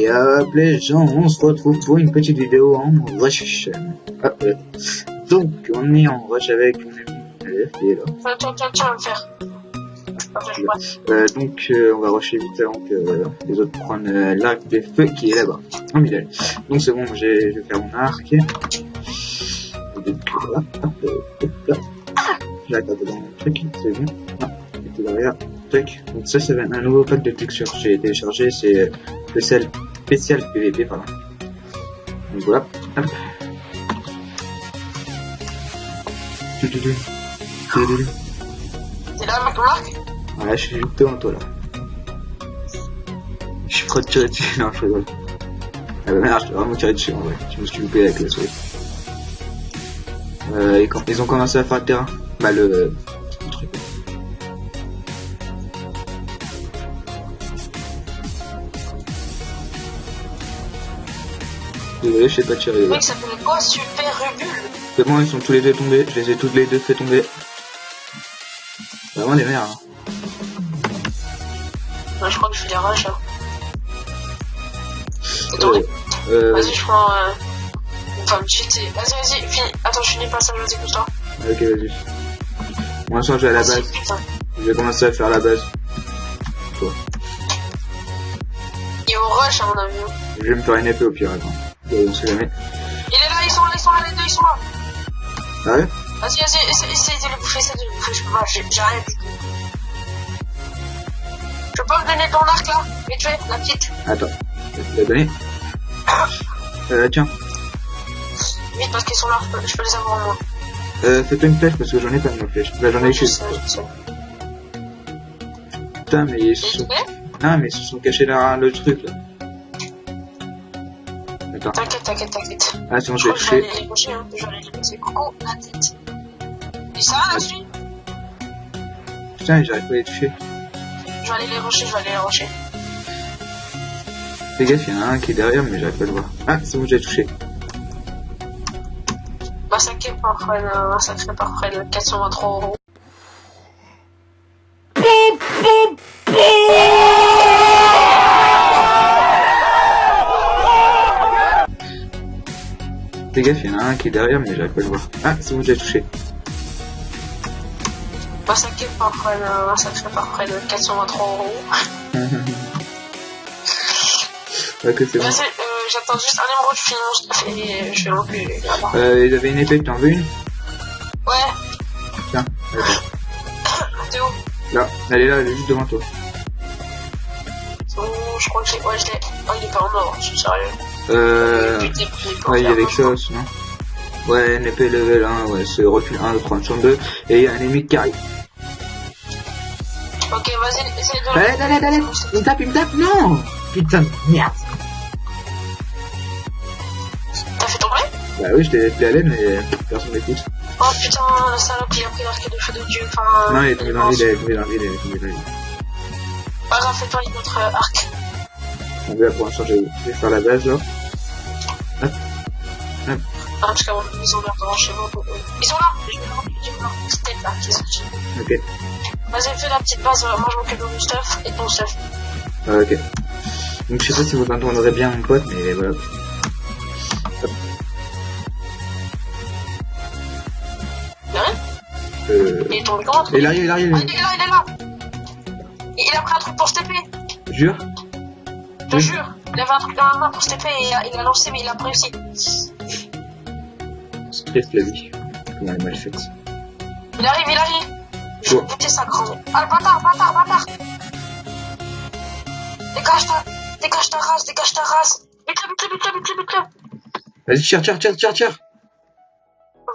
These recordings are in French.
Et hop les gens, on se retrouve pour une petite vidéo en rush. Hop. Donc on est en rush avec mon ami Aleph qui est là. Tiens, le faire. Donc on va rusher vite avant que les autres prennent l'arc des feux qui est là-bas. En middle. Donc c'est bon, je vais faire mon arc. Et donc voilà. Là. Je la garde dans mon truc, c'est bon. Non, c'était derrière. Donc ça c'est un nouveau pack de textures que j'ai téléchargé, c'est spécial PVP pardon. Donc voilà. Hop. C'est là avec ton arc? Ouais, je suis juste devant toi là. Je suis prêt de tirer dessus. Non, je rigole. Ah bah merde, je dois vraiment tirer dessus en vrai. Je me suis loupé avec la souris. Et quand ils ont commencé à faire le terrain, bah le truc. Désolé, je sais pas tirer. Le mec s'appelle quoi? Super Rubule. C'est bon, ils sont tous les deux tombés. Je les ai tous les deux fait tomber. Vraiment des merdes. Hein. Ouais, je crois que je fais des rushs. Hein. T'es tombé? Vas-y, je prends. Enfin, me cheater. Vas-y, finis. Attends, je finis pas ça, vas-y, couche-toi. Ok, vas-y. Pour l'instant, je vais à la base. Putain. Je vais commencer à faire la base. Toi. Et on rush, à mon avis. Je vais me faire une épée au pire, attends. On sait jamais. Il est là, ils sont là, les deux, ils sont là. Ah ouais? Vas-y, essaye de les bouffer, je peux pas, j'ai rien du tout. Je peux pas me donner ton arc là? Vite fait, la petite. Attends, je vais te la donner. Tiens. Vite parce qu'ils sont là, je peux les avoir en moi. Fais-toi une flèche parce que j'en ai pas de flèche. Là j'en ai chez toi. Putain mais ils se sont... Ah mais ils se sont cachés derrière le truc là. Attends. T'inquiète. Ah sinon je vais toucher. Je vais aller les coucher, hein. Je vais aller les coucher. Coucou, la tête. Et ça va là-dessus? Putain j'arrive pas à les toucher. Je vais aller les rocher. Fais gaffe, il y en a un qui est derrière mais j'arrive pas à le voir. Ah c'est bon j'ai touché. Massacré par Fred 423 €. Fais gaffe, il y en a un qui est derrière mais j'arrive pas à le voir. Ah c'est bon j'ai touché. Massacré par Fred 423 €. Ouais que c'est bon. Vas-y, j'attends juste un émeraude, je finis mon stuff et je vais l'enculer là-bas. Ils avaient une épée, t'en veux une? Ouais. Tiens, vas-y. T'es où? Là, elle est là, elle est juste devant toi. Oh, je crois que j'ai... Ouais, je l'ai... Oh, il est pas en or, je suis sérieux. Ouais, il y avait que ça, sinon. Ouais, une épée level 1, ouais, c'est recul 1, 3, 32, et il y a un ennemi qui arrive. Ok, vas-y, essaye de... Allez, il me tape, non! Putain de merde! T'as fait tomber? Bah oui, je t'ai allé, mais personne m'écoute. Oh putain, le salope, il a pris l'arc de feu de Dieu, enfin... Non, il est tombé dans le vide, il est tombé dans le vide. Pas grave, fais-toi une autre arc. Donc là, pour l'instant, je vais faire la base, là. Hop. Ah, parce qu'avant, ils ont l'air devant chez moi. Ils sont là! Je vais leur c'était là, qui est sorti. Ok. Vas-y, fais la petite base, moi je m'occupe de mon stuff et ton stuff. Ok. Donc je sais pas si vous entendrez bien mon pote, mais voilà. Hop. Il est tombé comment? Il arrive. Ah, il est là! Il a pris un truc pour se TP. Jure? Je te jure, il avait un truc dans la main pour se TP et il a lancé mais il a pas réussi. C'est triste la vie. Comment elle est mal faite. Il arrive. Je vais buter sa grande. Ah le bâtard. Dégage ta race. Bute-le. Vas-y, tire. On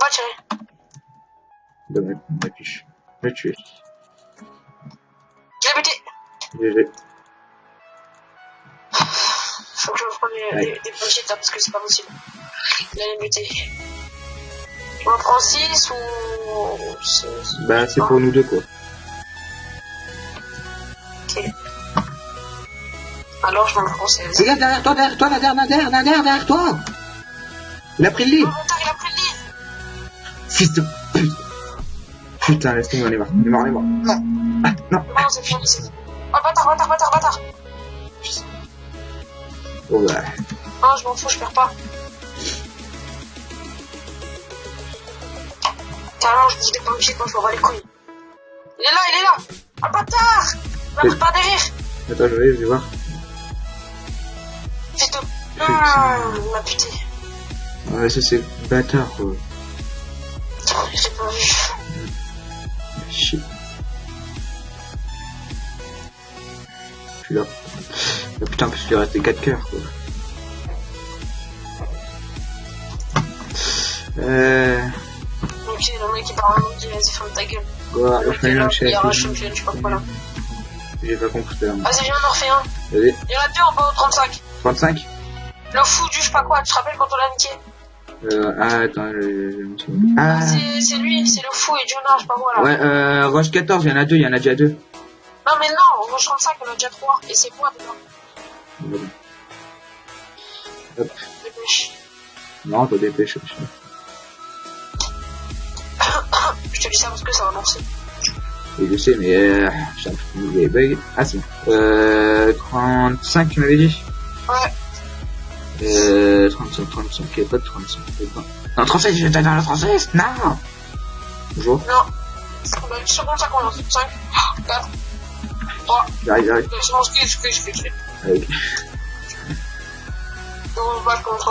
va tirer. Dommage, on m'a tué. Je l'ai tué. Je l'ai buté. GG. Faut que je me prenne des punchets là parce que c'est pas possible. Il allait buter. Je m'en prends 6 ou... Bah c'est pour nous deux quoi. Ok. Alors je m'en prends 16. Regarde derrière toi, derrière toi. Il a pris le lit. Il a pris le lit. Fils de pute. Putain, laisse tomber, on est mort. Non. Ah, non. Non, c'est fini, c'est fini. Oh, bâtard. Oh bah. Non, je m'en fous, je perds pas. Carrément, je bouge des pompiers quand je m'en bats les couilles. Il est là. Ah, bâtard! Il m'a pris par derrière. Attends, je vais voir. Fils de... il m'a buté. Ouais, ça c'est bâtard, quoi. J'ai pas vu. Shit. Je suis là. Oh, putain, parce qu'il restait 4 cœurs, quoi. Ok, le mec il parle un dit vas-y ferme ta gueule. Quoi, je fais un chef. Il y a un champion, je sais pas quoi là. J'ai pas compris. Vas-y, viens, on en refait un. Vas-y. Il y en a deux en bas au 35. 35. Le fou du je sais pas quoi, tu te rappelles quand on l'a niqué? Attends, ah. C'est lui, c'est le fou et Jonah, je sais pas quoi là. Ouais, Roche 14, il y en a deux, il y en a déjà deux. Non mais non, Roche 35, il y en a déjà 3. Et c'est moi dedans. Voilà. Hop. Dépêche. Non, pas dépêche. Je te dis ça parce que ça va lancer. Et je sais, mais il y a des bugs. Ah, c'est bon. 35, tu m'avais dit? Ouais. 35, il n'y a pas de 35. Non, 36, j'étais dans le 36, non! Bonjour. Non. On a 10 secondes, ça commence. 5, 4, 3. J'arrive. C'est bon, je clique. Ok. Donc on se bat contre...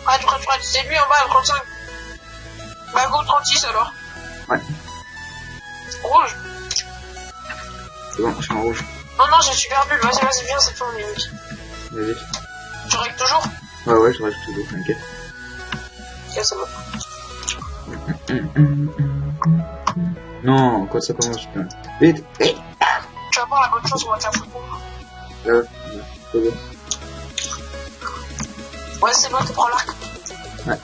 Fred, c'est lui en bas, le 35. Bah go 36 alors. Ouais. Rouge. C'est bon, je suis en rouge. Non, j'ai super nul. Vas-y, viens, c'est toi, on est. Vas-y. Tu règles toujours? Ouais, je reste toujours, t'inquiète. Ok, c'est bon. Non, quoi ça commence, putain. Vite. Tu vas voir la bonne chose, on va te faire foutre. C'est bon. Ouais, c'est bon, tu prends l'arc. Ouais.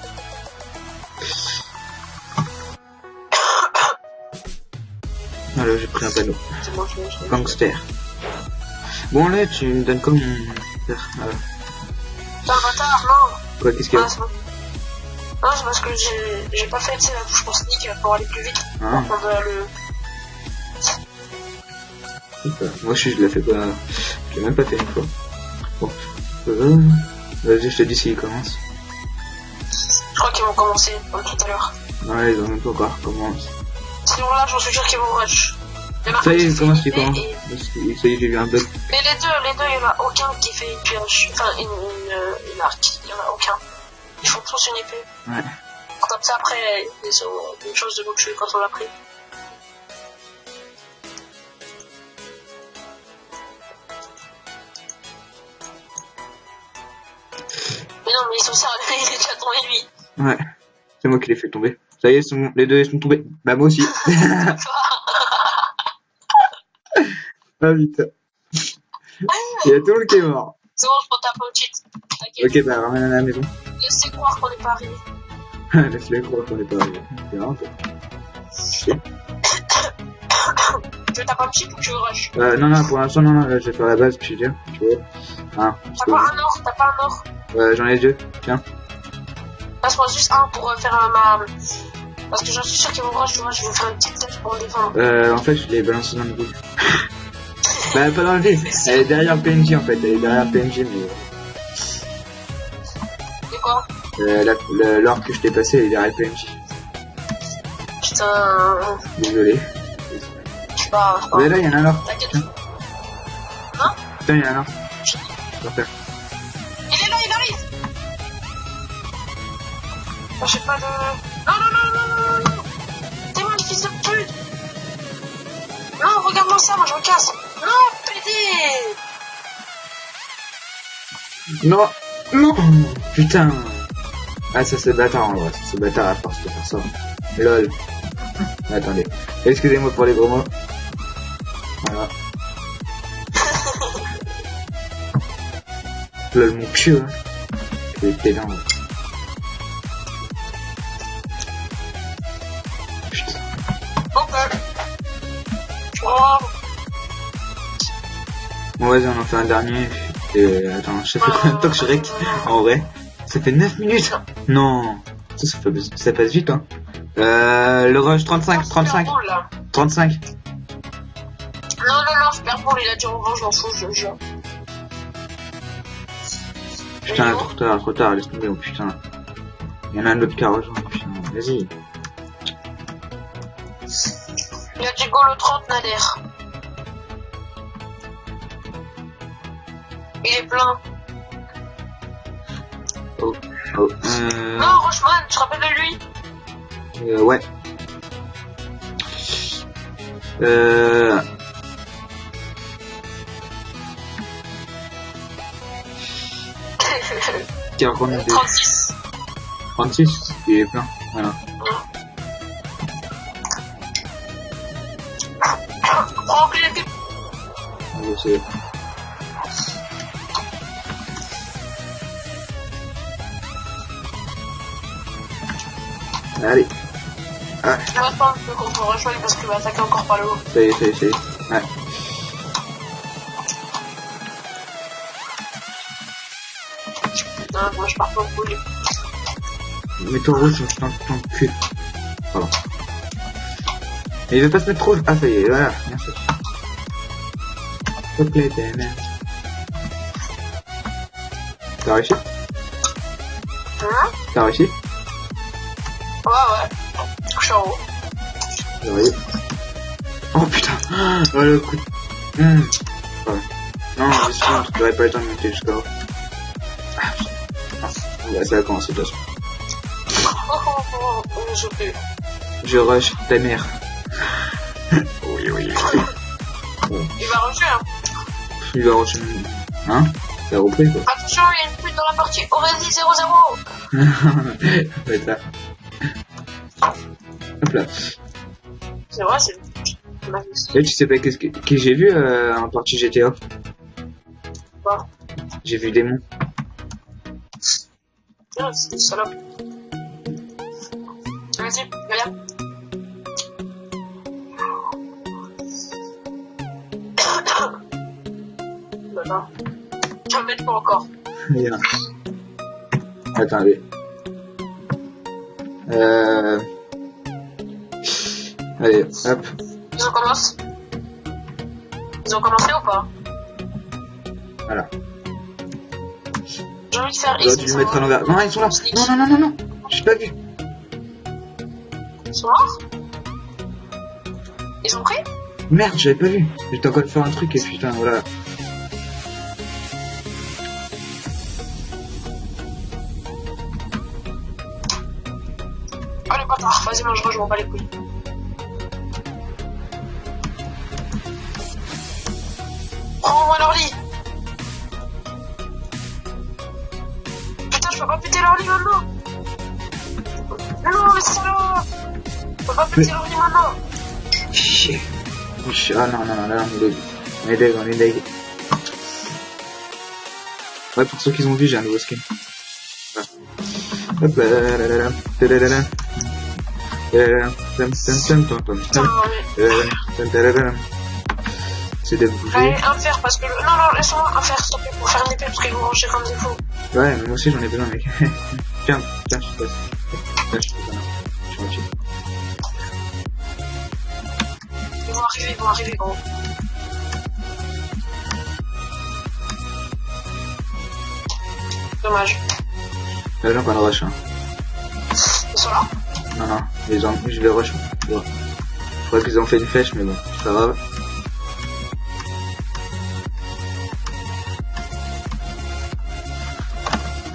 Voilà, j'ai pris un panneau. C'est bon, je Gangster. Bon, là, tu me donnes comme... Putain, bâtard, non. Quoi, qu'est-ce qu'il y a? Ah, c'est bon. Non, c'est parce que j'ai pas fait, tu sais, la touche pour sneak pour aller plus vite. Ah. Pour prendre Moi, je l'ai fait pas... Je l'ai même pas fait une fois. Bon. Vas-y, je te dis s'il commence. Je crois qu'ils vont commencer, comme tout à l'heure. Ouais, ils ont même pas encore commencé. Sinon là, j'en suis sûr qu'ils vont rush. Ça y est, ils commencent. Ça y est, j'ai eu un bug. Mais les deux, il y en a aucun qui fait une pioche. Enfin, une arc. Il y en a aucun. Ils font tous une épée. Ouais. Comme ça, après, ils ont une chose de nous tuer quand on l'a pris. Mais non, mais ils sont sérieux, il est déjà tombé lui. Ouais. C'est moi qui l'ai fait tomber. Ça y est, les deux sont tombés. Bah, moi aussi. Ah putain. Il y a tout le qui est mort. C'est bon, je prends ta petite. Ok, bah ramène à la maison. Laissez croire qu'on n'est pas arrivé. Laisse-les croire qu'on n'est pas arrivé. C'est vraiment ça. Tu veux ta pomme chip ou tu veux rush? Non, pour l'instant, non, là, je vais faire la base, puis je viens. Tu vois. Ah, t'as pas un or? J'en ai deux. Tiens. Passe-moi juste un pour faire ma... Parce que j'en suis sûr qu'ils vont rush, tu vois, je vais faire une petite tête pour me défendre. En fait, je l'ai balancé dans le vide. Bah, pas dans le vide. Elle est derrière le PNJ, en fait. Elle est derrière le PNJ, mais... C'est quoi? L'or que je t'ai passé, elle est derrière le PNJ. Putain... Désolé. C'est pas... Mais là, il y en a un or. T'inquiète. Tiens. Hein? Putain, il y en a un or. Parfait. Il est là, il arrive! Oh, j'ai pas de... Non! T'es moi le fils de pute! Non, regarde-moi ça, moi je me casse! Non, pédé! Non! Putain! Ah, ça c'est bâtard en vrai, c'est bâtard à force de faire ça. LOL. Attendez. Excusez-moi pour les gros mots. Voilà. LOL mon cul, hein. C'est pédant. Putain. Ok. Oh. Bon, vas-y, on en fait un dernier. Et attends, je sais pas combien de temps que je règle. En vrai, ça fait 9 minutes. Non, ça passe vite, hein. Le rush 35. Super Bowl, là. 35. Non, Super Bowl, il a dit au revoir, je m'en fous, je le jure. Putain, trop tard, laisse tomber, oh putain. Il y en a un autre qui a rejoint, putain, vas-y. Il y a du Golo 30 Nader. Il est plein. Oh. Non, Rochman, tu te rappelles de lui? Ouais. Qui a remonté 36. 36, il est plein, voilà. Remplis les pipes. Je sais. Allez. Ah, Je vais pas le contre Rochman parce qu'il va attaquer encore par le haut. ça y est. Ouais. Non, moi je pars pas au bout. Mais ton rouge, c'est un cul. Voilà. Mais il veut pas se mettre rouge. Ah, ça y est, voilà. Merci. Hop là, t'es merde. T'as réussi? Hein? T'as réussi? Ouais. Je suis en haut. Oui. Oh putain. Oh le coup. Pardon. Non, mais sinon, tu n'aurais pas le temps de monter jusqu'à haut. Ah putain. Non. Ça va commencer de toute façon. Je peux. Je rush ta mère. Oui. Il va rusher, hein. Il va rusher. Hein? T'as repris quoi? Attention, il y a une pute dans la partie. Aurélie 0-0. Ouais, ça. Hop là. C'est vrai, c'est Et tu sais pas qu'est-ce que j'ai vu en partie GTA? Quoi? J'ai vu des monts. Ah, c'est une salope. Vas-y, viens. Non. Je vais le mettre pas encore. Bien. Attendez. Allez, hop. Ils ont commencé? Ils ont commencé ou pas? Voilà. J'ai envie de faire J'aurais dû le mettre à l'envers. Non, ils sont là. Non. J'ai pas vu. Ils sont morts? Ils ont pris? Merde, j'avais pas vu. J'étais encore de faire un truc et putain, voilà. Oh le bâtard, vas-y, moi je rejoins pas les couilles. Prends-moi leur lit. Putain, je peux pas péter leur lit maintenant. Non, mais c'est là. Je peux pas péter leur lit maintenant. Chier. Ah non, là, on est deg. Ouais, pour ceux qui ont vu, j'ai un nouveau skin. Hop là. C'est de bouger. Allez, un fer parce que le... Non, laisse-moi un fer, s'il te plaît, pour faire une épée parce qu'ils vont ranger comme des fous. Ouais, mais moi aussi j'en ai besoin, mec. Tiens, je te passe. Là, je te donne. Je suis moitié. Ils vont arriver, gros. Dommage. Là, j'en prends le rush, hein. Ils sont là? Non, je vais rush. Je crois qu'ils ont fait une flèche, mais bon, c'est pas grave.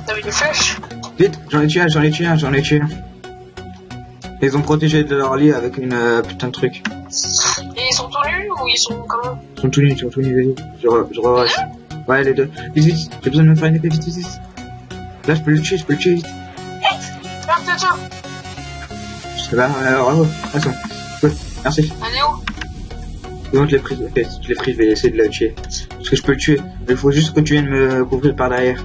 T'avais une flèche? Vite, j'en ai tué un. Ils ont protégé de leur lit avec une putain de truc. Et ils sont tous nus ou ils sont comment? Ils sont tous nus, vas-y. Je re-rush. Ouais, les deux. Vite, j'ai besoin de me faire une épée, vite. Là, je peux le tuer, vite. Tiens. Je là, bravo. Attention. Ouais, merci. Elle est où? C'est bon, je l'ai pris, je vais essayer de la tuer. Parce que je peux le tuer. Mais il faut juste que tu viennes me couvrir par derrière.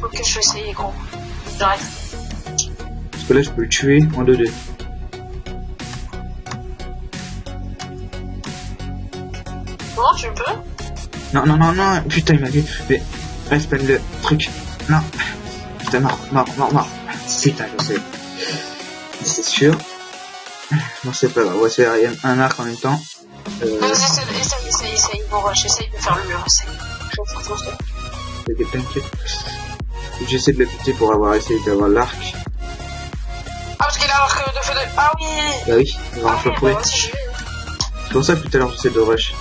Ok, je vais essayer, gros. J'arrête. Parce que là, je peux le tuer en 2-2. Bon, tu peux? Non, putain, il m'a vu. Mais, respecte le truc. Non. Putain, mort. Putain, je sais. C'est sûr. Non, c'est pas grave. On va essayer un arc en même temps. Vas-y, essaye. Bon, essaye de faire le mur, essaye. t'inquiète. J'essaie de le péter pour avoir essayé d'avoir l'arc. Ah, parce qu'il a l'arc de feu de... Ah oui. Bah oui, on va enfin trouver. Bah, vas-y, j'ai vu. C'est pour ça que tout à l'heure j'essaie de rush.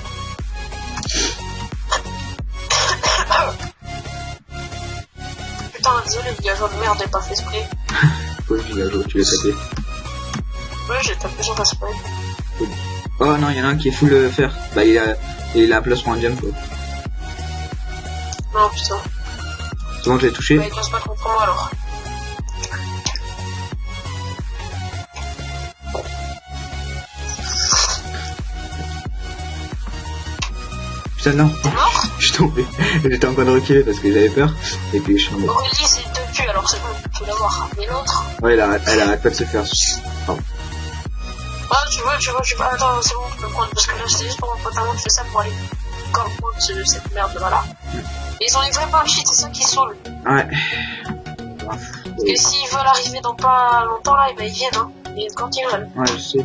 Putain, désolé, le gars de merde, j'ai pas fait exprès. Pauvre villageois, tu l'as tapé. Ouais, j'ai tapé sur exprès. Oh non, il y en a un qui est full fer. Bah il a un placement indienne quoi. Non, putain. C'est bon, je l'ai touché. Bah, il passe pas contre moi alors. Putain non, T'es mort? je suis tombé. J'étais en train de reculer parce que j'avais peur. Et puis je suis tombé. Aurélie, c'est deux culs, alors c'est bon, tu peux l'avoir. Mais l'autre... Ouais, elle arrête pas de se faire. Pardon. Ah, tu vois. Attends, c'est bon, tu peux prendre. Parce que là, c'est juste pour mon pote à moi qui fait ça pour aller encore prendre cette merde là. Et ils ont les vrais punchies, c'est ça qui saoule. Ouais. Parce que s'ils veulent arriver dans pas longtemps là, ils viennent, hein. Ils viennent quand ils veulent. Ouais, je sais.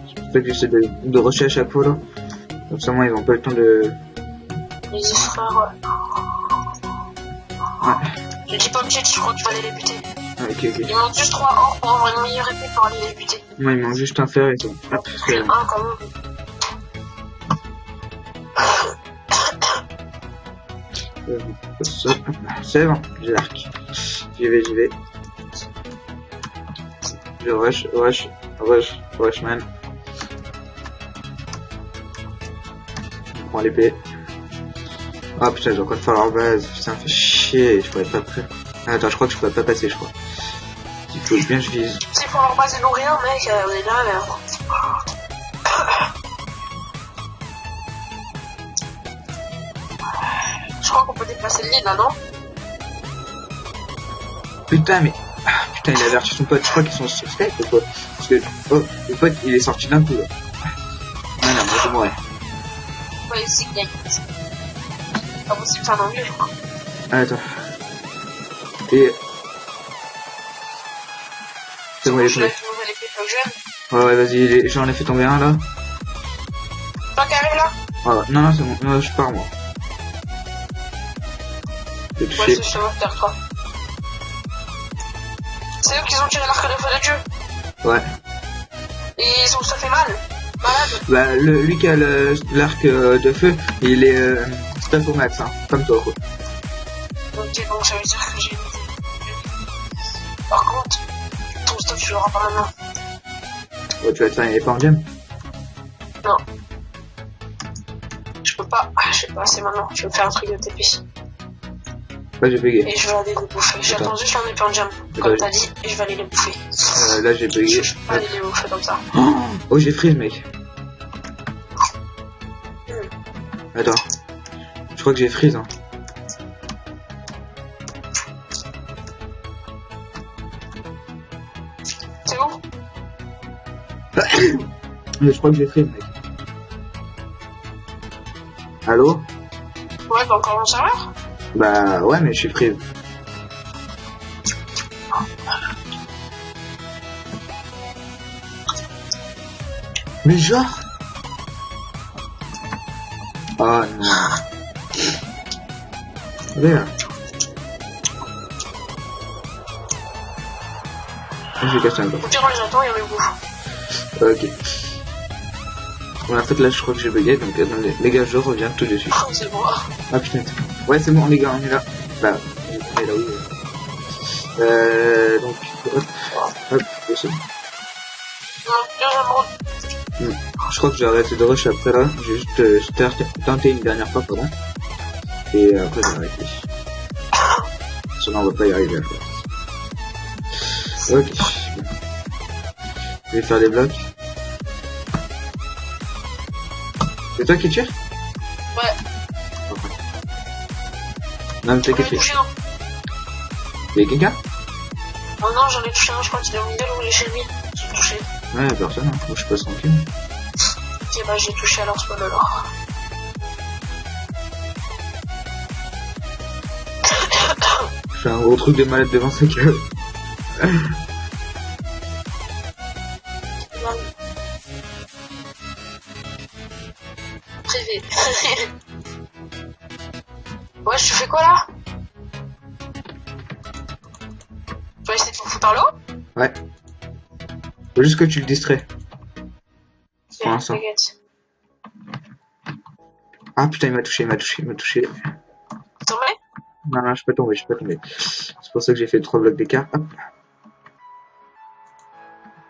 C'est pour ça que j'essaie de rusher à chaque fois là. Comme ça, moi, ils ont pas le temps de. Les frères, Ouais. J'ai dit pas obligé, je crois que tu vas aller les buter. Ah, ok. Il manque juste 3 or pour avoir une meilleure épée pour aller les buter. Moi, il manque juste un fer et tout. Hop, c'est bon. Un quand même. C'est bon, j'ai l'arc. J'y vais. Je rush, man. Je prends l'épée. Ah putain, j'ai encore de faire leur base. Ça me fait chier, je pourrais pas prêt. Ah, attends, je crois que je pourrais pas passer, je crois. Il faut bien que je vise. C'est pour leur base, ils n'ont rien, mec. On est là, merde. Je crois qu'on peut déplacer le lit là, non? Putain, mais. Ah, putain, il a averti son pote. Je crois qu'ils sont sur Skype ou quoi? Parce que. Oh, le pote, il est sorti d'un coup là. Ah non, moi je mourrais. Ouais, c'est qu'il y a c'est pas possible, c'est un anglais, je crois. Ah, attends. Et. C'est bon, il est Je tombé. lève une nouvelle épée que j'aime. Ouais, vas-y, j'en ai fait tomber un là. Toi qui arrive là? Oh, non, c'est bon, non, je pars moi. Je vais Ouais, toucher. c'est chez moi, terre, toi. C'est eux qui ont tiré l'arc de feu de Dieu. Ouais. Et ils ont se fait mal. Malade. Bah, lui qui a l'arc de feu, il est stuff au max, hein, comme toi quoi. Ok, donc ça veut dire que j'ai une idée. Par contre, ton stuff, tu l'auras pas maintenant. Ouais, tu vas te faire une épée en gemme. Non. Je peux pas. Ah, je sais pas, c'est maintenant. Je vais me faire un truc de TP. Là j'ai bugué. Et je vais aller les bouffer. J'attends juste un épée en jam, comme t'as dit, et je vais aller les bouffer. Là j'ai bugué. Je peux pas aller les bouffer comme ça. Oh, j'ai freeze mec. Attends. Je crois que j'ai freeze hein. C'est bon? Mais je crois que j'ai freeze mec. Allô? Ouais, bah encore mon serveur? Bah ouais mais je suis freeze. Mais genre. Oh non. Viens. J'ai cassé un peu. Au pire, on les attend et on les bouffe. Ok. Bon, en fait là je crois que j'ai bugué donc attendez. Les gars je reviens tout de suite. Oh, c'est bon. Ah putain. Ouais c'est bon les gars on est là. Bah on est là où donc hop c'est bon. Non, bien j'aimerais. Je crois que j'ai arrêté de rush après là. J'ai juste tenté une dernière fois pardon. Et après j'ai arrêté. Sinon on va pas y arriver à faire. Ok. Je vais faire des blocs. C'est toi qui tire? Ouais. Non mais t'as J'en ai qui tire? touché un. Y'a quelqu'un? Oh non, j'en ai touché un, je crois qu'il est au milieu ou il est chez lui. J'ai touché. Ouais personne, hein. Moi je passe tranquille. Ok, bah j'ai touché alors, c'est pas de l'or. Je fais un gros truc de malade devant sa gueule. Privé. Ouais, je fais quoi là? essayer de me foutre par le haut? Ouais. Faut juste que tu le distrais. Pour l'instant. T'inquiète. Ah putain, il m'a touché. T'es tombé? Non, je peux tomber. C'est pour ça que j'ai fait 3 blocs d'écart. Hop.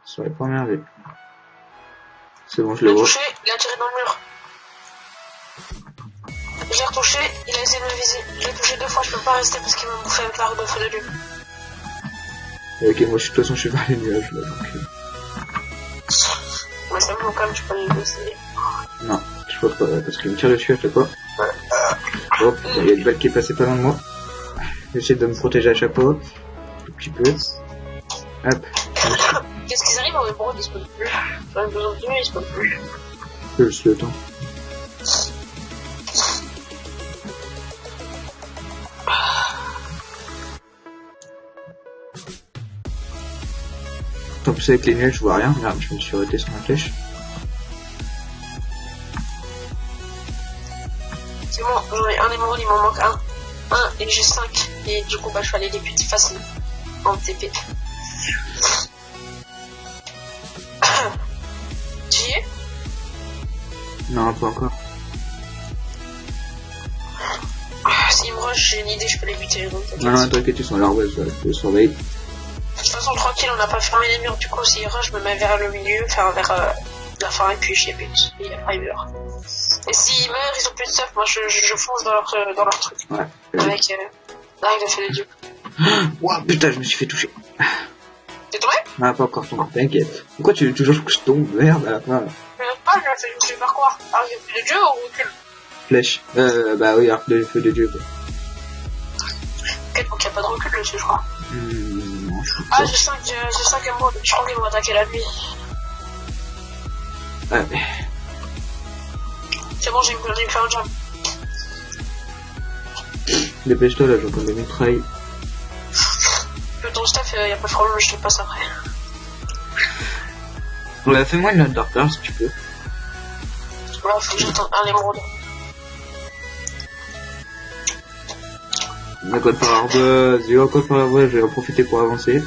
Sur les premières vues. C'est bon, je Il le a vois. touché, il a tiré dans le mur. J'ai retouché, il a essayé de me viser. Je l'ai touché 2 fois, je peux pas rester parce qu'il m'a bouffé avec la roue de feu de Dieu. Ok, moi de toute façon je suis vers les nuages là donc. Mais c'est bon, quand même, tu peux le laisser. Non, je pense pas, parce qu'il me tire dessus à chaque fois. Hop, il y a une balle qui est passée pas loin de moi. J'essaie de me protéger à chaque fois. Un petit peu. Hop. Qu'est-ce qu'ils arrivent en émeraude, ils se spawnent plus. J'en ai besoin de lui, ils se spawnent plus. Juste le temps. En plus avec les nuages je vois rien, regarde, je me suis arrêté sur ma flèche. C'est bon, j'en ai un émeraude, il m'en manque un. Et j'ai 5. Et du coup, bah, je vais aller les buter facile. En TP. Tu y es? Non, pas encore. S'ils me rush, j'ai une idée, je peux les buter. Donc Non, t'inquiète, ils sont à l'arbre, je les surveille. De toute façon, tranquille, on n'a pas fermé les murs. Du coup, s'ils rush, je me mets vers le milieu, enfin vers la fin, et puis je les bute. Et après, ils meurent. Et s'ils meurent, ils ont plus de stuff. Moi, je fonce dans leur truc. Ouais. Avec l'arc de feu de Dieu. Ouah, putain, je me suis fait toucher. T'es tombé? Ah, pas encore tombé, t'inquiète. Pourquoi tu veux toujours que je tombe? Merde, à la fin. Je vais faire quoi? Arc de feu de Dieu ou recul? Flèche. Bah oui, arc de feu de Dieu, quoi. Ok, donc y'a pas de recul dessus, je crois. Non, je Ah, j'ai 5 émeraudes. Je crois qu'ils vont attaquer la nuit. Ah, mais... C'est bon, j'ai me fait un jump. Dépêche-toi, là, j'ai encore des mitrailles. Ton stuff, y'a pas de problème, je te le passe après. Ouais, fais-moi une note de retard, si tu peux. Ouais, faut que j'attende un émeraude. On a code par l'arbre, zéro code par l'arbre, je vais en profiter pour avancer.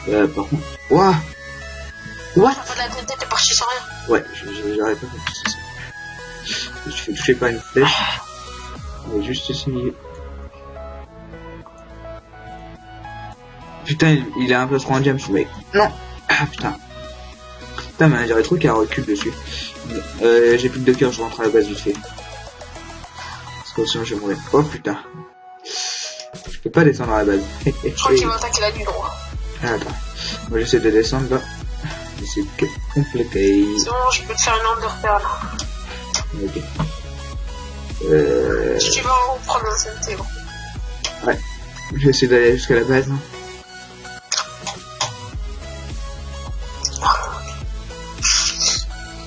Par contre... Ouah! What? T'as pas de la tête, t'es parti sans rien. Ouais, j'arrête pas de faire ça. Je me suis fait toucher par une flèche. On va juste essayer. Putain, il est un peu trop en jam ce mec. Non! Ah putain. Putain, mais j'aurais trop qu'il y a un recul dessus. J'ai plus de cœur, je rentre à la base vite fait. Parce que sinon je vais mourir. Oh putain. Je peux pas descendre à la base. Je crois qu'il va attaquer la nuit droit. Ah, attends. Moi j'essaie de descendre là. Mais c'est compliqué. C'est bon, je peux te faire une lampe de repère là. Ok. Si tu vas en haut, prendre un CNT, bon. Ouais. Je vais essayer d'aller jusqu'à la base. Hein.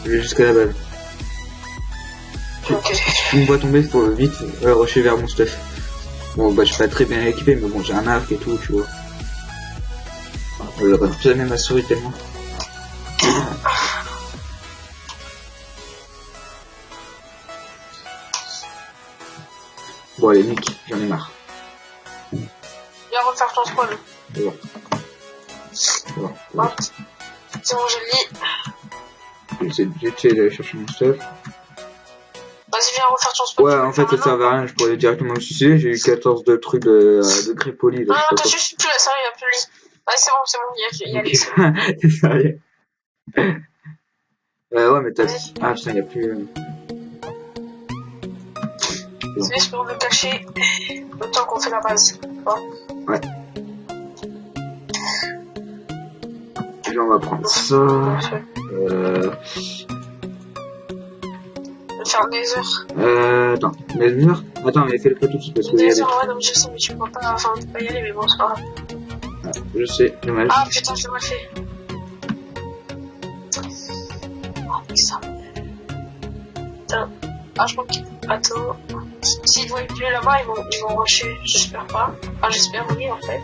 Je vais jusqu'à la base. Ok. Si tu me vois tomber, faut vite rusher vers mon stuff. Bon, bah, je suis pas très bien équipé, mais bon, j'ai un arc et tout, tu vois. J'aurais plus jamais ma souris tellement. Bon, allez, Nick, j'en ai marre. Viens refaire ton spawn. Bon. Hop. C'est bon, je le lis. J'essaie d'aller chercher mon stuff. Vas-y, viens refaire ton spawn. Ouais, en fait, ça servait à rien, je pourrais directement me suicider. J'ai eu 14 de trucs de Grépoli. Non, t'as suicidé plus, ça, y'a plus le lit. Ouais, c'est bon, il y a les. T'es sérieux? Ouais, mais t'as... Ah putain, y'a plus... C'est juste pour me cacher le temps qu'on fait la base. Bon. Ouais. Là, on va prendre ça. Faire des heures. Attends, les heures. Attends, mais fais le pas tout de suite parce que... Des heures, ouais, non, mais je sais, mais tu peux pas... Enfin, tu peux pas y aller, mais bon, c'est pas grave. Ouais, je sais, dommage. Ah, putain, j'ai mal fait. Oh, putain. Putain. Ah, je crois que... Attends... S'ils voient plus là-bas, ils vont rusher. J'espère pas. Ah, j'espère oui, en fait.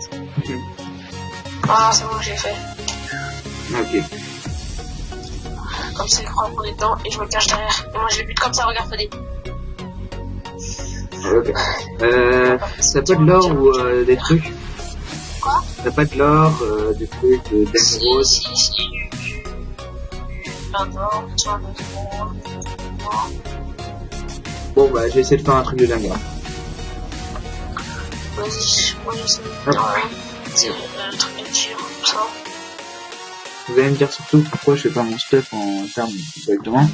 Ah, c'est bon que j'ai fait. Ok. Comme ça, ils croient qu'on est dedans et je me cache derrière. Et moi, je les bute comme ça, regarde, Freddy. Ok. T'as pas de l'or ou des trucs? T'as pas de l'or, des trucs, d'émeraude. Si. Un or, un émeraude. Bon, bah, je vais essayer de faire un truc de dingue. Vas-y, moi j'essaie de faire le truc de tir, comme ça. Vous allez me dire surtout pourquoi je fais pas mon stuff en termes directement.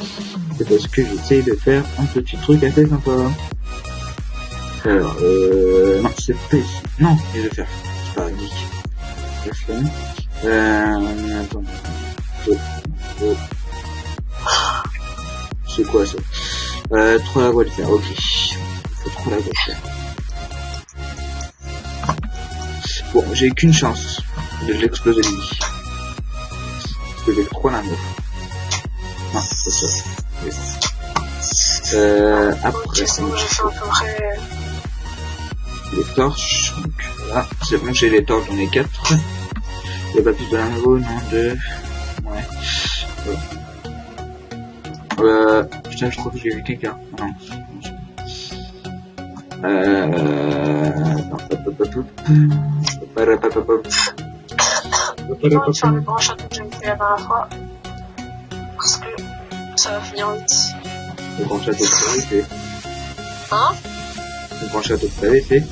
C'est parce que j'essaye de faire un petit truc assez sympa. Alors, non, c'est pas ici. Non, je vais le faire. C'est pas geek. Attends. Oh. C'est quoi ça? Trop la voie de faire, ok. Faut trop la voie de faire. Bon, j'ai qu'une chance de l'exploser lui. Parce que j'ai trop la mort. Non, c'est ça. Oui. Après, c'est bon, j'ai fait à peu près... les torches. Donc là, c'est bon, j'ai les torches, j'en ai 4. Il n'y a pas plus de lingots, non, 2. Ouais. Voilà. Putain, je crois que j'ai vu quelqu'un. Non. J'ai envie de faire le grand château que j'avais fait la dernière fois. Parce que ça va finir vite. Le grand château que t'avais fait. Hein? Le grand château que t'avais fait.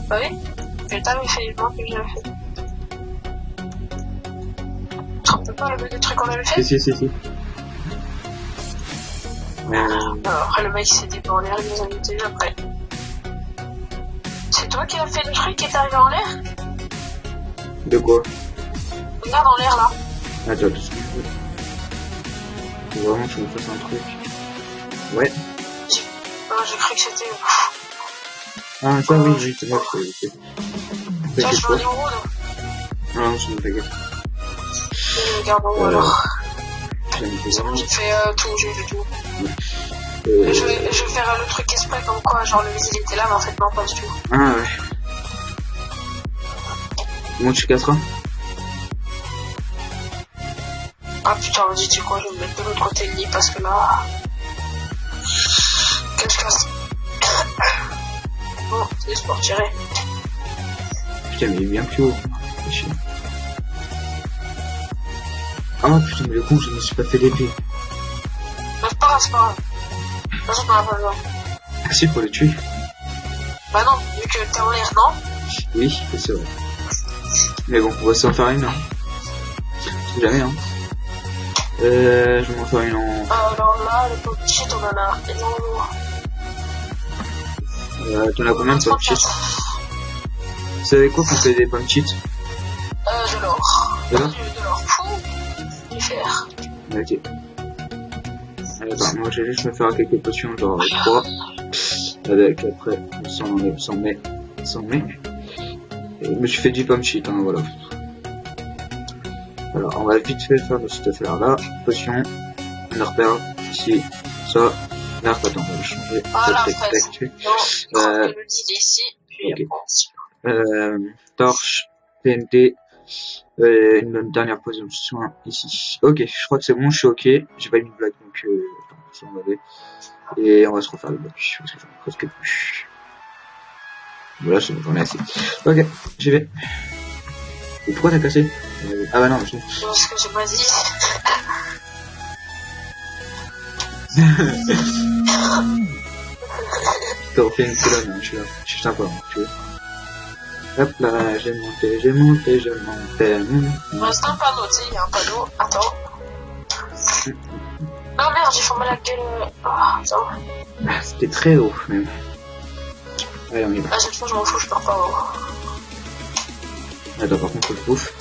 Bah oui. Mais t'avais fait les blancs que j'avais fait. Tu te rappelles pas le des trucs qu'on avait fait? Si. Alors après le mec il s'est déborné, il nous a invité après. C'est toi qui as fait le truc qui est arrivé en l'air? De quoi? Regarde en l'air là. Attends, tout ce que je veux. Faut vraiment que je me fasse un truc. Ouais. Ah, j'ai cru que c'était... Ah, ça oui, c'est moi qui fais. Tiens, je veux aller en haut là. Non, je me t'inquiète. Regarde en haut alors. C'est bon, j'ai fait tout, j'ai fait tout. Je vais faire le truc exprès comme quoi, genre le vise il était là, mais en fait non, pas du tout. Ah ouais. Comment tu casseras? Ah putain, vas-y, tu sais quoi, je vais me mettre de l'autre côté le lit parce que là... Que je casse. Bon, c'est juste pour tirer. Putain, mais il est bien plus haut. C'est chiant. Ah putain, mais le con, je me suis pas fait d'épée. Mais c'est pas grave, c'est pas grave. De toute façon, t'en as pas besoin. Ah si, faut le tuer. Bah non, vu que t'es en l'air, non? Oui, c'est vrai. Mais bon, on va s'en faire une, hein. C'est jamais, hein. Je vais m'en faire une en... Alors là, le pommes cheat, on en a énormément. T'en as combien de pommes cheat? Vous savez quoi qu'on fait des pommes cheat? De l'or. De l'or? De l'or fou. Du fer. Ok. Attends, moi j'ai juste me faire quelques potions, genre 3. Avec après, sans mais. Et je me suis fait du pomme cheat, hein, voilà. Alors, on va vite fait faire cette affaire-là. Potion, une repère, ici, ça. Là, attends, on va changer. Voilà, tac, tac, tac. Non, le dit ici, puis Okay. après. Torche, TNT, une dernière position ici. Ok, je crois que c'est bon, je suis ok. J'ai pas mis de blague, donc attends, ça on va aller. Et on va se refaire le bloc, parce que j'en ai presque plus. Voilà, j'en ai assez. Ok, j'y vais. Et pourquoi t'as cassé? Ah bah non, je... Parce que j'ai pas dit. T'as refait une colonne, hein, je suis sympa, hein, tu vois. Hop là, j'ai monté. C'est un panneau, tu sais, il y a un panneau. Attends. Ah merde, j'ai formé la gueule. Ah, attends. Ah, c'était très haut, même. Allez, on y va. Ah, cette fois, je m'en fous, je pars pas haut. Attends, par contre, faut que je bouffe.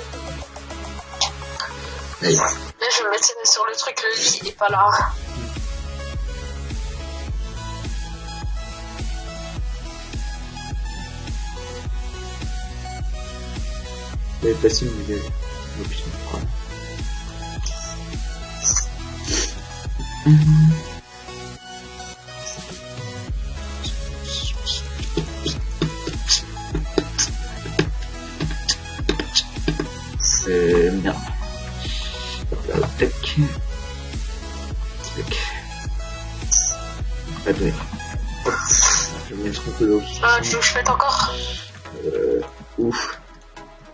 Allez. Là, je vais me mettre sur le truc, le lit, il est pas là. C'est facile, mais... Oh putain, voilà. C'est bien. Tac. Tac. Attendez. Hop. Je vais mettre un peu d'eau. Ah, tu veux que je mette encore? Ouf.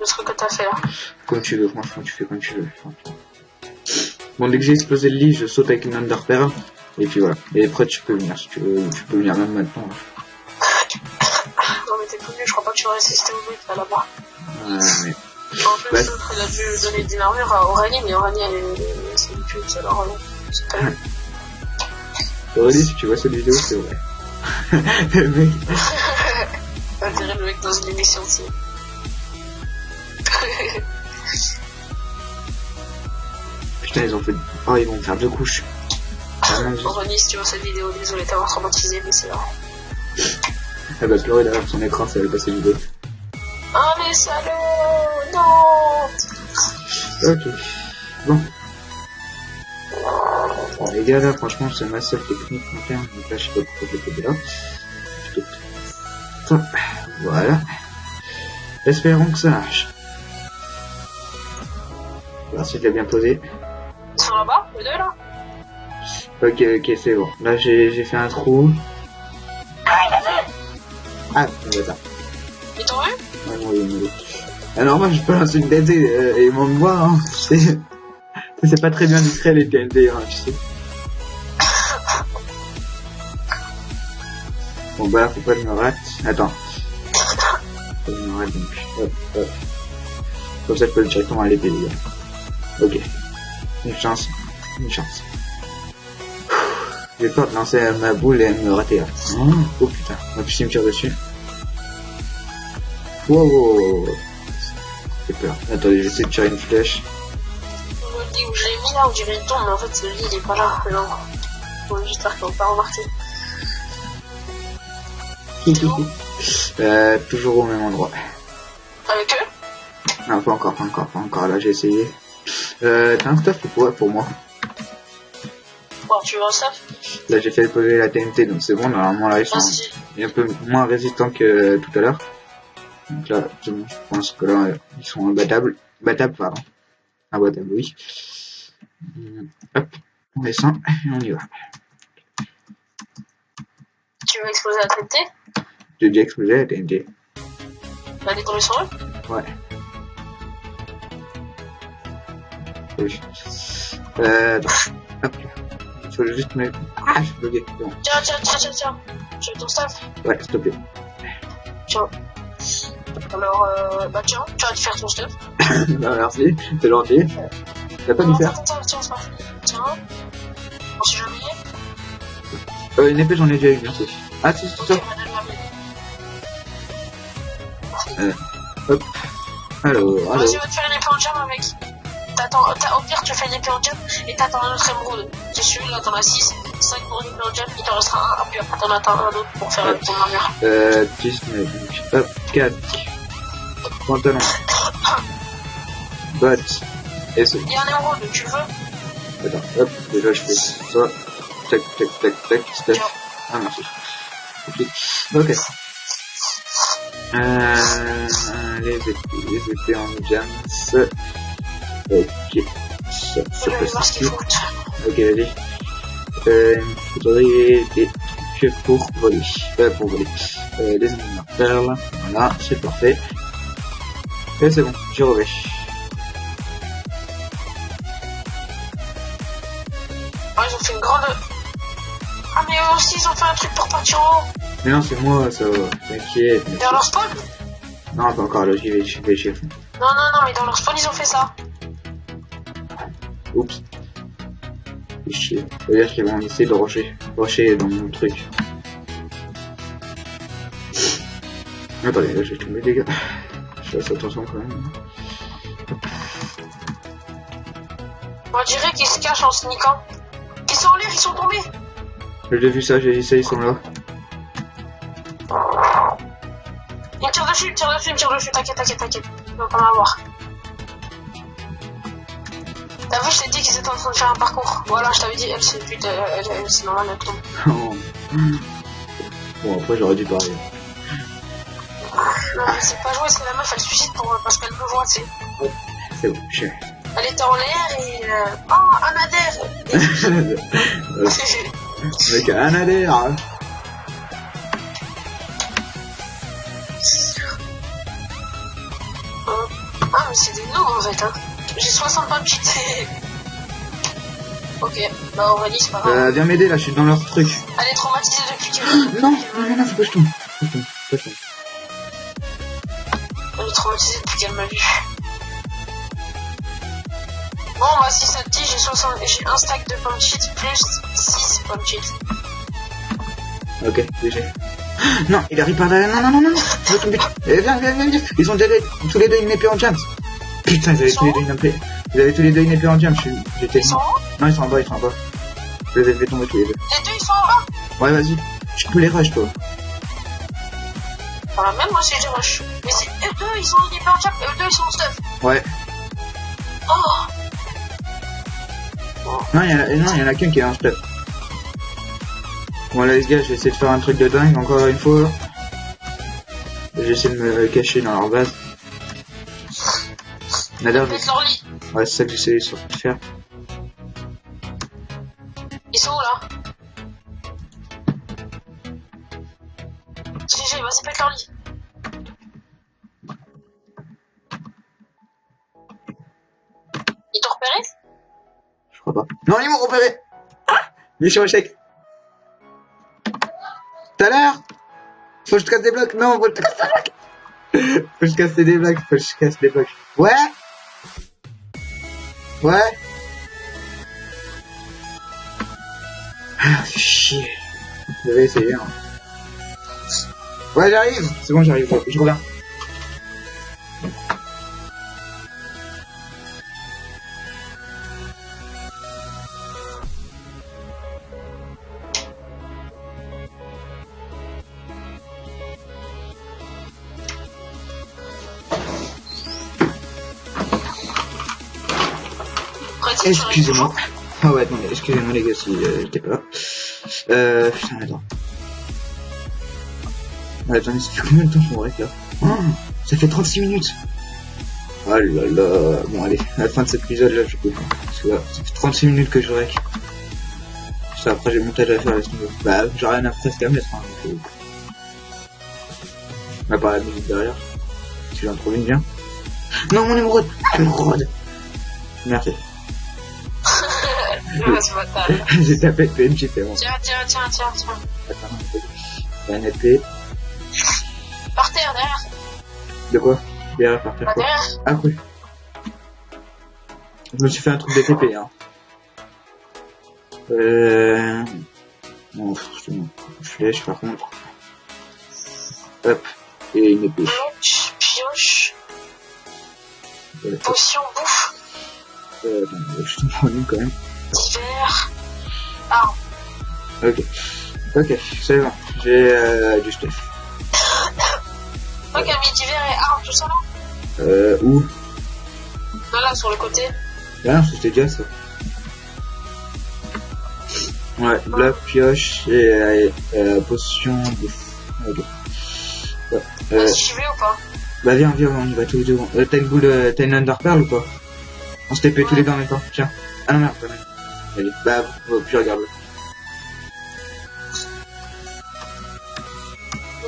le truc que t'as fait là. Comme tu veux, franchement, tu fais comme tu veux. Bon, dès que j'ai explosé le lit, je saute avec une Under Pearl. Et puis voilà. Et après, tu peux venir si tu veux. Tu peux venir même maintenant. Là. Non, mais t'es plus nul, je crois pas que tu vas résister au bruit là là-bas. Mais... En plus, l'autre, il a dû donner d'une armure à Aurélie, mais Aurélie, c'est une pute, alors c'est pas lui. Aurélie, si tu vois cette vidéo, c'est vrai. Le mec. On dirait le mec dans une émission aussi. Putain, ils ont fait... Oh, ils vont me faire 2 couches. Aurélie, si tu vois cette vidéo, désolé t'avoir traumatisé, mais c'est vrai. Elle va pleurer derrière son écran si elle passe cette vidéo. Oh les salauds, non. Ok. Bon. Bon, les gars, là, franchement, c'est ma seule technique interne. Donc là, je sais pas pourquoi je l'ai posé là. Ça. Voilà. Espérons que ça marche. Voilà, si je l'ai bien posé. Ils sont là-bas, les deux là? Ok, c'est bon. Là, j'ai fait un trou. Ah, c'est ça. Ils t'ont vu? Ah non, oui. Alors moi, je peux lancer une TNT et ils vont me voir, hein. C'est pas très bien discret les TNT, hein, tu sais. Bon bah là, faut pas que je me rate. Attends. Faut que je me rate donc. Hop, hop. Comme ça, je peux directement à l'épée, les gars. Ok. Une chance. Une chance. J'ai peur de lancer ma boule et me rater là. Oh putain, ma puce me tire dessus. Wow. J'ai peur. Attendez, j'essaie de tirer une flèche. Le lit où je l'ai mis là, on dirait il tombe, mais en fait le lit il est pas là. Non. Bon, j'espère qu'ils vont pas remarquer. Toujours au même endroit. Avec eux? Non, pas encore. Là, j'ai essayé. T'as un stuff ou quoi pour moi? Bon, tu veux un stuff? Là, j'ai fait poser la TNT, donc c'est bon. Normalement, là, ils sont un peu moins résistants que tout à l'heure. Donc là, je pense que là, ils sont imbattables. Battables, pardon. Imbattables, oui. Hop, on descend et on y va. Tu veux exploser la TNT? J'ai déjà explosé la TNT. Elle est tombée sur eux? Ouais. Oui. Hop. Il faut juste mettre... Ah, je suis bloqué. Bon. Tiens. Tu veux ton staff? Ouais, s'il te plaît. Tiens. Alors, bah tiens, tu vas te faire ton stuff. Bah merci, c'est gentil. T'as pas dû faire? Attends, tiens. On sait jamais. Une épée, j'en ai déjà eu, merci. Ah, si, c'est ça. Hop. Alors. Vas-y, va te faire une épée en diamant, mec. Au pire, tu fais une épée en diamant et t'attends un autre émeraude. Tu suis là, t'en as 6, 5 pour une épée en diamant, il t'en restera un, puis après t'en attends un autre pour faire ton armure. 10, donc, hop, 4. Pantalon. Bottes. Et c'est. Il y a un émeraude, tu veux? Attends, hop, déjà je fais ça. Tac, step. Ah, merci. Ok. Les épées en jams. Ok. Ça passe ici. Ok, allez. Il me faudrait des trucs pour voler. Des perles. Voilà, c'est parfait. Et c'est bon, j'y reviens. Ah, ils ont fait une grande... Ah, mais eux aussi, ils ont fait un truc pour partir en haut. Mais non, c'est moi, ça va. T'inquiète. Dans leur spawn? Non, pas encore, là, j'y vais, chef. Non, mais dans leur spawn, ils ont fait ça. Oups. C'est chier. C'est-à-dire qu'ils vont essayer de rusher dans mon truc. Attendez, là, j'ai tombé, les gars. Je fasse attention quand même. On dirait qu'ils se cachent en sneakant. Ils sont en l'air, ils sont tombés. J'ai vu ça, ils sont là. Il me tire dessus, t'inquiète. Ils vont pas m'avoir. T'as vu, je t'ai dit qu'ils étaient en train de faire un parcours. Voilà, je t'avais dit, elle c'est pute, c'est normal, elle tombe. Bon, après j'aurais dû parler. Non, mais c'est pas joué, c'est la meuf, elle suicide parce qu'elle veut voir, tu sais. C'est bon, je sais. Elle était en l'air et... Oh, un adhère. Avec un adhère. mais c'est des noobs en fait, hein. J'ai 60 points de cheat. Ok, bah on va dire, c'est pas grave. Viens m'aider là, je suis dans leur truc. Elle est traumatisée depuis que... Non, faut que je tombe. Elle est traumatisée depuis qu'elle m'a vu. Bon, bah si ça te dit, j'ai un stack de pommes cheat plus 6 pommes cheat. Ok, GG. Non, il arrive par derrière. Non. Je vais tomber. Viens. Ils ont déjà tous les deux une épée en jams. Putain, ils avaient tous les deux une épée. Ils avaient tous les deux une épée en jams. Ils sont où? Non, ils sont en bas. Je les ai fait tomber tous les deux. Les deux, ils sont en bas? Ouais, vas-y. Je peux les rush, toi. Voilà, même moi, c'est les rush. Mais c'est eux deux, ils sont en épée en jam. Eux deux, ils sont en stuff. Ouais. Oh. Non, il y en a qu'un qui est en stuff. Bon, là, les gars, je vais essayer de faire un truc de dingue, encore une fois. J'essaie de me cacher dans leur base. Nader, ouais, c'est ça que j'essaie de faire. Ils sont où, là? GG, vas-y, pète leur lit. Ils t'ont repéré? Je crois pas. Non, ils m'ont repéré. Mission échec. Tout à l'heure. Faut que je te casse des blocs. Non, faut que je te casse des blocs. Faut que je casse des blocs. Ouais. Ah, c'est chier. Je vais essayer. Hein. Ouais, j'arrive. C'est bon, j'arrive. Je reviens. Excusez-moi. Ah ouais, attendez, excusez-moi les gars si j'étais pas là. Putain, attends. Ouais, attendez, ça fait combien de temps qu'on reste là? Oh, ça fait 36 minutes. Oh là là. Bon, allez, à la fin de cet épisode là, je peux. Parce que là, ça fait 36 minutes que je rec. Ça, après, j'ai le montage à faire, laisse tomber. Bah, j'ai rien à presque à mettre, hein. Donc, à part la musique derrière. Si j'en trouve une bien. Non, mon émeraude. Merci. J'ai tapé le PNJ, c'est bon. Tiens. Attends, un épée. Par terre, derrière. De quoi? Derrière, par terre, quoi? Derrière. Ah, oui. Je me suis fait un truc de TP, hein. Bon, justement. Flèche, par contre. Hop. Et une épée. Pioche. Potion bouffe. Attends, je te prends une quand même. Divers. Arme. Ok, c'est bon. J'ai du stuff. Ok, mais divers et arme, tout ça là? Où? Là, sur le côté. Là, non, c'était déjà ça. Ouais, bloc, pioche et potion bouffe. Ok. Ouais, vas-y, j'y vais ou pas? Bah viens, on y va tous les deux. T'as une boule, t'as une Underpearl ou pas? On se TP tous les deux en même temps, tiens. Ah non, merde, quand même. Allez, bah, puis regarde-le.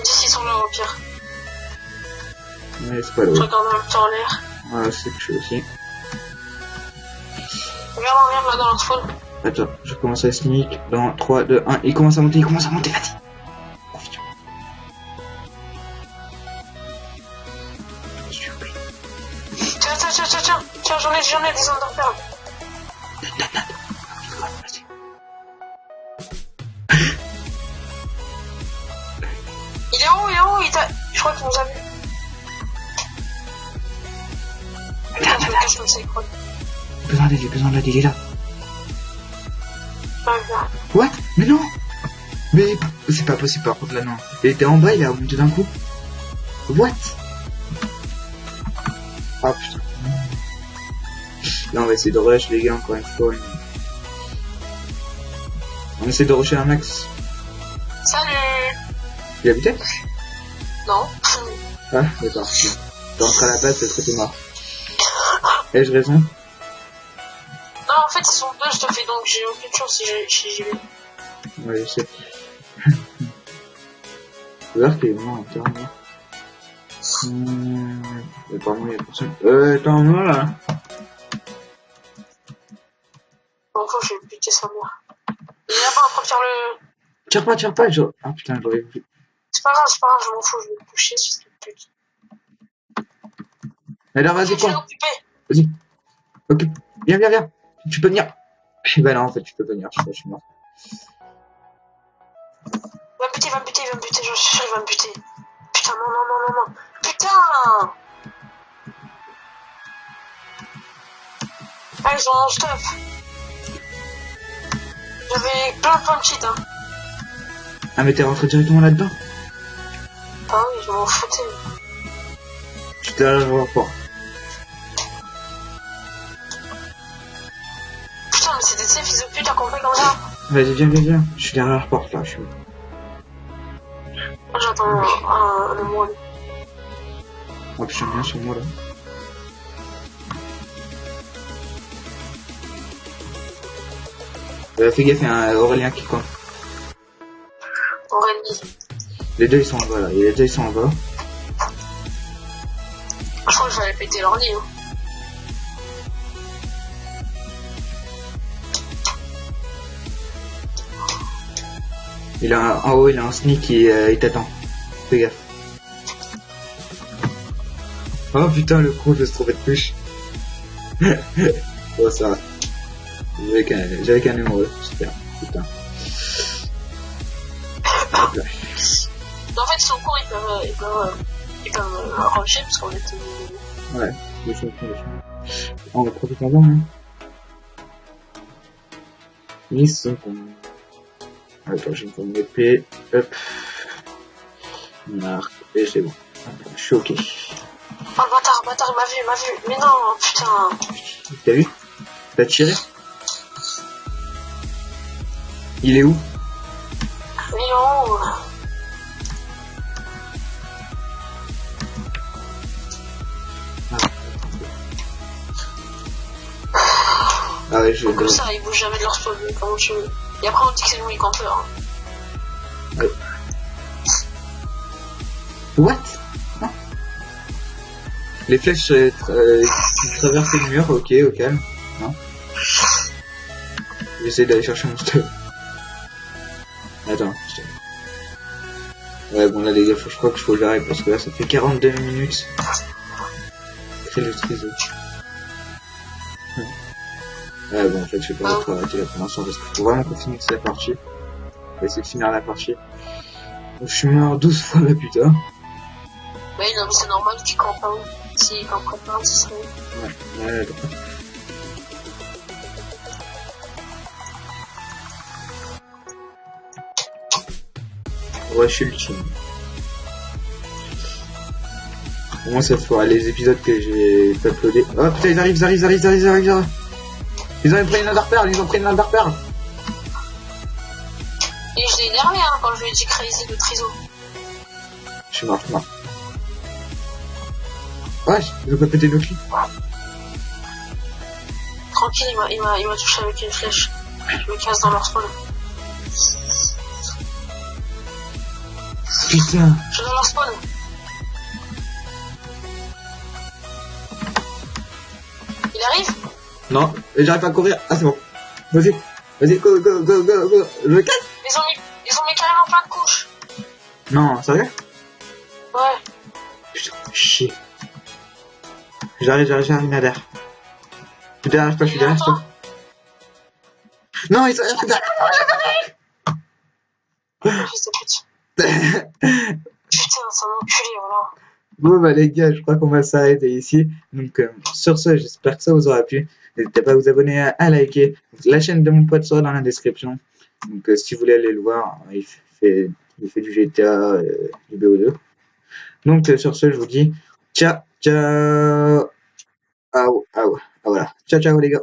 D'ici, ils sont là au pire. Ouais, c'est pas là. Je regarde en même temps en l'air. Ouais, c'est que je suis aussi. Regarde là dans notre phone. Attends, je commence à sneak dans 3, 2, 1. Il commence à monter, vas-y. Oh, putain. Tiens, j'en ai des Underpearl. Il est où? Je crois qu'il nous a vu. Attends, je me cache comme ça, il croit. Besoin d'aide, il est là. Là. What? Mais non! Mais c'est pas possible par contre là, non. Il était en bas, il a remonté d'un coup. What? Ah putain. Là on va essayer de rush les gars encore une fois. On essaie de rusher un max. Salut! Il habitait? Non. Ah d'accord. Je rentre à la base, c'est que t'es mort. Ai-je raison? Non, en fait ils sont deux, je te fais donc j'ai aucune chance si j'y vais. Ouais, je sais. C'est vrai qu'il est mort en termes. Apparemment, il y a personne. Attends, moi là. Bon, faut que je vais buter sa mère. Il est là-bas en train de faire le. Tire pas, genre. Ah putain, j'aurais vu. C'est pas grave, je m'en fous, je vais me coucher, c'est cette pute. Alors, vas-y, Je vais quoi. occuper. Vas-y. Ok. Viens. Tu peux venir. Bah non, en fait, tu peux venir. Je suis mort. Il va me buter, je suis sûr, il va me buter. Putain, non. Putain! Ah, ils ont mon stuff. J'avais plein de petites, hein. Ah, mais t'es rentré directement là-dedans? Ah oui, je m'en foutais. Je te la revois pas. Putain, mais c'est des fils de pute à compter comme ça. Vas-y, viens. Je suis derrière la porte là, je suis. J'attends un moine. Oh putain, viens sur moi là. Fais gaffe, il y a un Aurélien qui compte. Aurélie. Les deux ils sont en bas là, les deux ils sont en bas. Je crois que je vais aller péter leur nid. Hein. Il a en haut, il a un sneak et il t'attend. Fais gaffe. Oh putain, le con, je vais se trouver de push. Oh, ça va. J'avais qu'un numéro, super. Putain. Hop là. En fait, ils sont courts, ils peuvent rusher parce qu'on était. Ouais, je suis on va profiter avant, hein. Ils sont cons. Attends, je vais prendre mon épée. Hop. Marque. Et c'est bon. Je suis ok. Oh le bâtard, il m'a vu. Mais non, putain. T'as vu? T'as tiré? Il est où? Il est en haut. Ah ouais, je vais. Comme ça, ils bougent jamais de leur spawn, comment tu veux. Et après, on dit que c'est nous les campeurs. Hein. Ouais. What? Ah. Les flèches qui traversent le mur, ok, au calme. Non. J'essaie d'aller chercher mon stuff. Attends. Ouais, bon là les gars, je crois que je faut que j'arrête parce que là ça fait 42 minutes. Très le trésor. Ouais, bon en fait je sais pas trop arrêter là pour l'instant parce qu'il faut vraiment qu'on finisse la partie. On va essayer de finir la partie. Donc, je suis mort 12 fois là putain. Mais non, mais c'est normal qu'ils campent pas. S'ils campent pas, ce serait. Ouais, d'accord. Ouais, je suis ultime. Au moins cette fois, les épisodes que j'ai uploadés. Oh putain, ils arrivent. Ils ont pris une underperle, Et je l'ai énervé hein, quand je lui ai dit crazy de triso. Je suis mort. Ouais, je veux pas péter nos clips. Tranquille, il m'a touché avec une flèche. Je me casse dans leur spawn. Putain. Je suis dans leur spawn. Il arrive? Non, j'arrive pas à courir. Ah, c'est bon. Vas-y, go. Je me casse. Ils ont mis carrément plein de couches. Non, sérieux? Ouais. Putain, chier. J'arrive, Nader. Je suis derrière toi. Non, ils sont derrière. Fils de pute. Putain, c'est un enculé, voilà. Bon bah les gars, je crois qu'on va s'arrêter ici. Donc sur ce, j'espère que ça vous aura plu. N'hésitez pas à vous abonner, à liker. La chaîne de mon pote sera dans la description. Donc si vous voulez aller le voir, il fait du GTA, du BO2. Donc sur ce, je vous dis ciao. Ah voilà. Ciao les gars.